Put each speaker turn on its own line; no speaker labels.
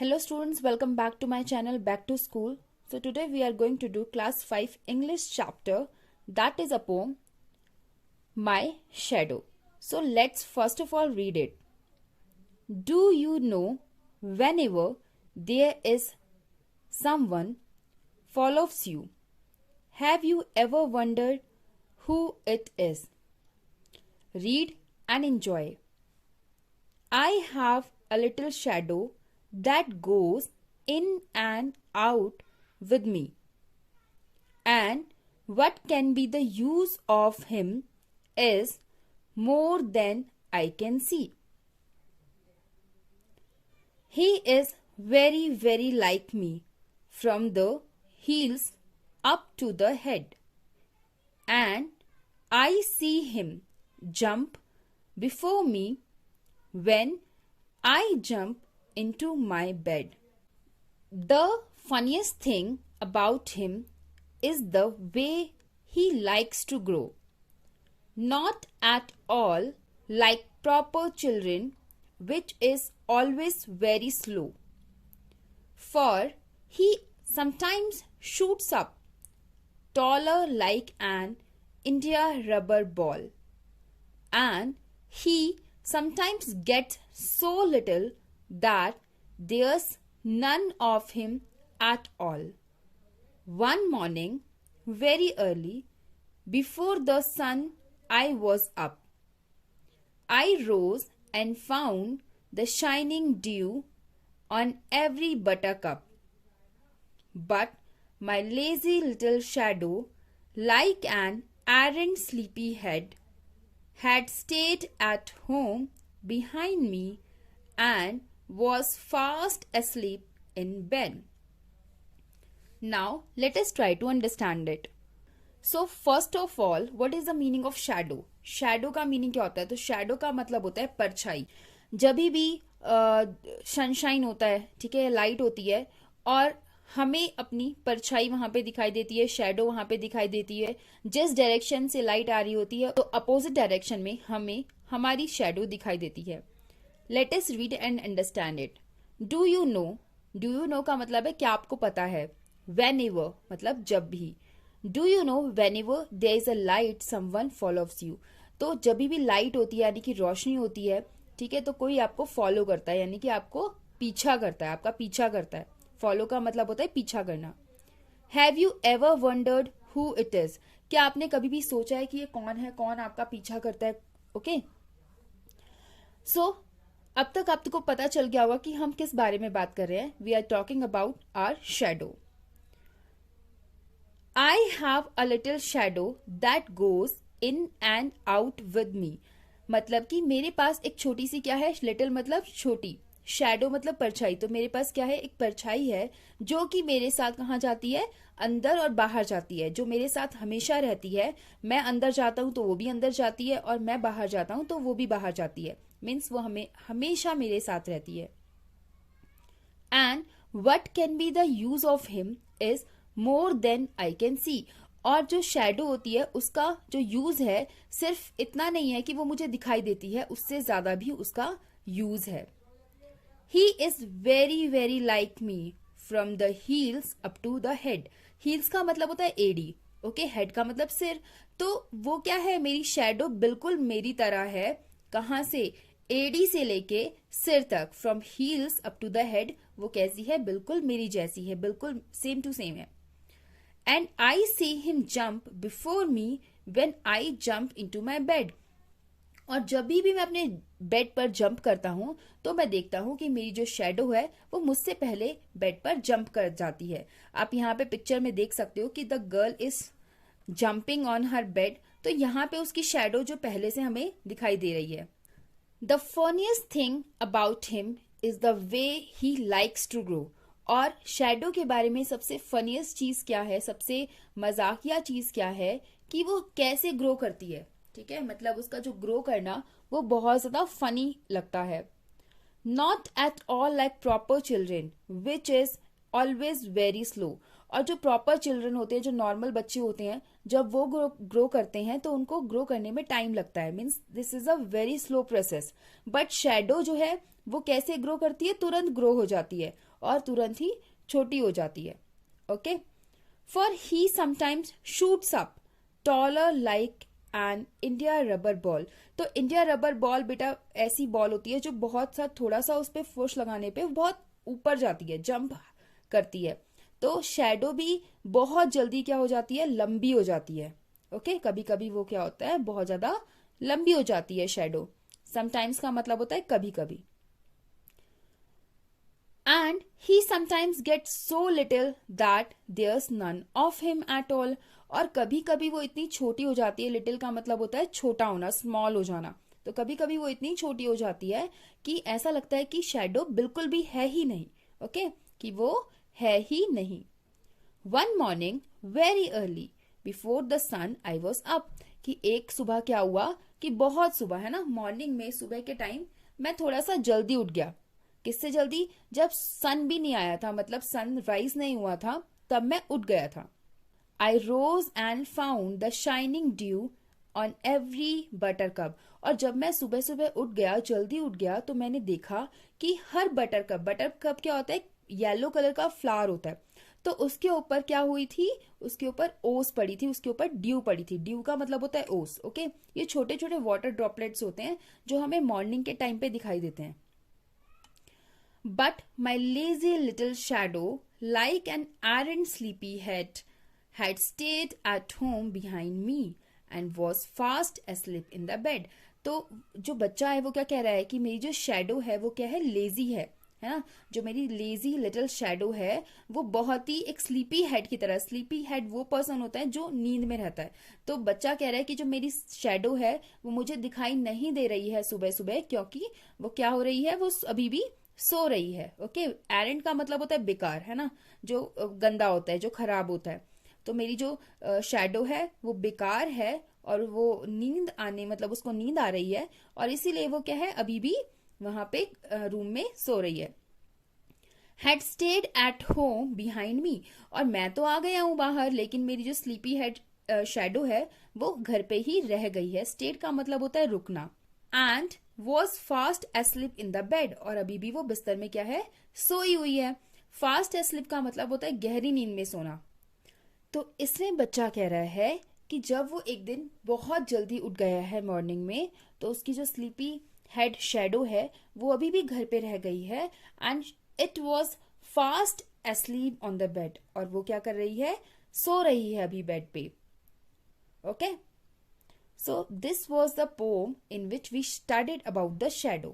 Hello students, welcome back to my channel Back to School. So today we are going to do class 5 English chapter, that is a poem, My Shadow. So let's first of all read it. Do you know whenever there is someone follows you, have you ever wondered who it is? Read and enjoy. I have a little shadow that goes in and out with me. And what can be the use of him is more than I can see. He is very, very like me from the heels up to the head. And I see him jump before me when I jump into my bed. The funniest thing about him is the way he likes to grow. Not at all like proper children, which is always very slow. For he sometimes shoots up taller like an India rubber ball, and he sometimes gets so little that there's none of him at all. One morning, very early, before the sun, I was up. I rose and found the shining dew on every buttercup. But my lazy little shadow, like an errant sleepyhead, had stayed at home behind me and was fast asleep in bed. Now let us try to understand it. So first of all, what is the meaning of shadow? Shadow का meaning क्या होता है? तो shadow का मतलब होता है परछाई. जब भी सनशाइन होता है, ठीक है, लाइट होती है और हमें अपनी परछाई वहां पे दिखाई देती है, शैडो वहां पे दिखाई देती है. जिस डायरेक्शन से लाइट आ रही होती है तो अपोजिट डायरेक्शन में हमें हमारी शैडो दिखाई देती है. Let us read and understand it. Do you no का मतलब है क्या आपको पता है. वेन एवर मतलब जब भी. Do you know whenever there is a light someone follows you. तो जब भी लाइट होती है यानी कि रोशनी होती है, ठीक है, तो कोई आपको फॉलो करता है यानी कि आपको पीछा करता है, आपका पीछा करता है. फॉलो का मतलब होता है पीछा करना. Have you ever wondered who it is. क्या आपने कभी भी सोचा है कि ये कौन है, कौन आपका पीछा करता है. ओके, सो अब तक आपको पता चल गया होगा कि हम किस बारे में बात कर रहे हैं. We are talking about our shadow. I have a little shadow that goes in and out with me. मतलब कि मेरे पास एक छोटी सी क्या है, लिटिल मतलब छोटी, शैडो मतलब परछाई. तो मेरे पास क्या है, एक परछाई है जो कि मेरे साथ कहाँ जाती है, अंदर और बाहर जाती है, जो मेरे साथ हमेशा रहती है. मैं अंदर जाता हूँ तो वो भी अंदर जाती है और मैं बाहर जाता हूँ तो वो भी बाहर जाती है. मीन्स वो हमें हमेशा मेरे साथ रहती है. And what can be the use of him is more than I can see. और जो शैडो होती है उसका जो यूज है सिर्फ इतना नहीं है कि वो मुझे दिखाई देती है, उससे ज्यादा भी उसका यूज है. He is very very like me from the heels up to the head. Heels का मतलब होता है एड़ी, ओके, हेड का मतलब सिर. तो वो क्या है, मेरी शैडो बिल्कुल मेरी तरह है. कहाँ से, एड़ी से लेके सिर तक, from heels up to the head. वो कैसी है, बिल्कुल मेरी जैसी है, बिल्कुल सेम टू सेम है. And I see him jump before me when I jump into my bed. और जब भी मैं अपने बेड पर जंप करता हूं तो मैं देखता हूं कि मेरी जो शैडो है वो मुझसे पहले बेड पर जंप कर जाती है. आप यहाँ पे पिक्चर में देख सकते हो कि the girl is jumping on her bed. तो यहाँ पे उसकी शैडो जो पहले से हमें दिखाई दे रही है. The funniest thing about him is the way he likes to grow. और शैडो के बारे में सबसे फनीएस्ट चीज क्या है, सबसे मजाकिया चीज क्या है कि वो कैसे ग्रो करती है. ठीक है, मतलब उसका जो ग्रो करना वो बहुत ज्यादा फनी लगता है. Not at all like proper children which is always very slow. और जो प्रॉपर चिल्ड्रन होते हैं, जो नॉर्मल बच्चे होते हैं, जब वो ग्रो करते हैं तो उनको ग्रो करने में टाइम लगता है. Means this is a very slow process. But shadow जो है वो कैसे ग्रो करती है, तुरंत ग्रो हो जाती है. और तुरंत ही छोटी हो जाती है. Okay. For he sometimes shoots up taller like an India rubber ball. तो इंडिया रबर बॉल बेटा ऐसी बॉल होती है जो बहुत सा थोड़ा सा उस पर फोर्स लगाने पे बहुत ऊपर जाती है, जंप करती है. तो शेडो भी बहुत जल्दी क्या हो जाती है, लंबी हो जाती है. ओके. कभी कभी वो क्या होता है, बहुत ज्यादा लंबी हो जाती है शेडो. समटाइम्स का मतलब होता है कभी कभी. And he sometimes gets so little that there's none of him at all. और कभी कभी वो इतनी छोटी हो जाती है, लिटिल का मतलब होता है छोटा होना, स्मॉल हो जाना. तो कभी कभी वो इतनी छोटी हो जाती है कि ऐसा लगता है कि शेडो बिल्कुल भी है ही नहीं. ओके. कि वो है ही नहीं. One morning very early before the sun I was up. कि एक सुबह क्या हुआ कि बहुत सुबह है ना, मॉर्निंग में सुबह के टाइम मैं थोड़ा सा जल्दी उठ गया. किससे जल्दी, जब सन भी नहीं आया था, मतलब सन राइज नहीं हुआ था, तब मैं उठ गया था. I rose and found the shining dew on every buttercup. और जब मैं सुबह सुबह उठ गया, जल्दी उठ गया, तो मैंने देखा कि हर बटर कप क्या होता है, येलो कलर का फ्लावर होता है. तो उसके ऊपर क्या हुई थी, उसके ऊपर ओस पड़ी थी, उसके ऊपर ड्यू पड़ी थी. ड्यू का मतलब होता है ओस. ओके. ये छोटे छोटे वाटर ड्रॉपलेट्स होते हैं जो हमें मॉर्निंग के टाइम पे दिखाई देते हैं. But my lazy little shadow, like an errant sleepyhead, had stayed at home behind me and was fast asleep in the bed. तो जो बच्चा है वो क्या कह रहा है कि मेरी जो शेडो है वो क्या है, लेजी है ना. जो मेरी लेजी लिटिल शेडो है वो बहुत ही एक स्लीपी हेड की तरह. स्लीपी हेड वो पर्सन होता है जो नींद में रहता है. तो बच्चा कह रहा है कि जो मेरी शेडो है वो मुझे दिखाई नहीं दे रही है सुबह सुबह, क्योंकि वो क्या हो रही है, वो अभी भी सो रही है. ओके. एरेंट का मतलब होता है बेकार, है ना, जो गंदा होता है, जो खराब होता है. तो मेरी जो शेडो है वो बेकार है और वो नींद आने मतलब उसको नींद आ रही है और इसीलिए वो क्या है, अभी भी वहां पे रूम में सो रही है. Had stayed at home behind me. और मैं तो आ गया हूं बाहर, लेकिन मेरी जो स्लीपी हेड शेडो है वो घर पे ही रह गई है. स्टेड का मतलब होता है रुकना. And was fast asleep in the bed. और अभी भी वो बिस्तर में क्या है, सोई हुई है. फास्ट एस्लिप का मतलब होता है गहरी नींद में सोना. तो इसमें बच्चा कह रहा है कि जब वो एक दिन बहुत जल्दी उठ गया है मॉर्निंग में, तो उसकी जो स्लीपी हेड शेडो है वो अभी भी घर पे रह गई है. And it was fast asleep on the bed. और वो क्या कर रही है, सो रही है अभी बेड पे. Okay. So this was the poem in which we studied about the shadow.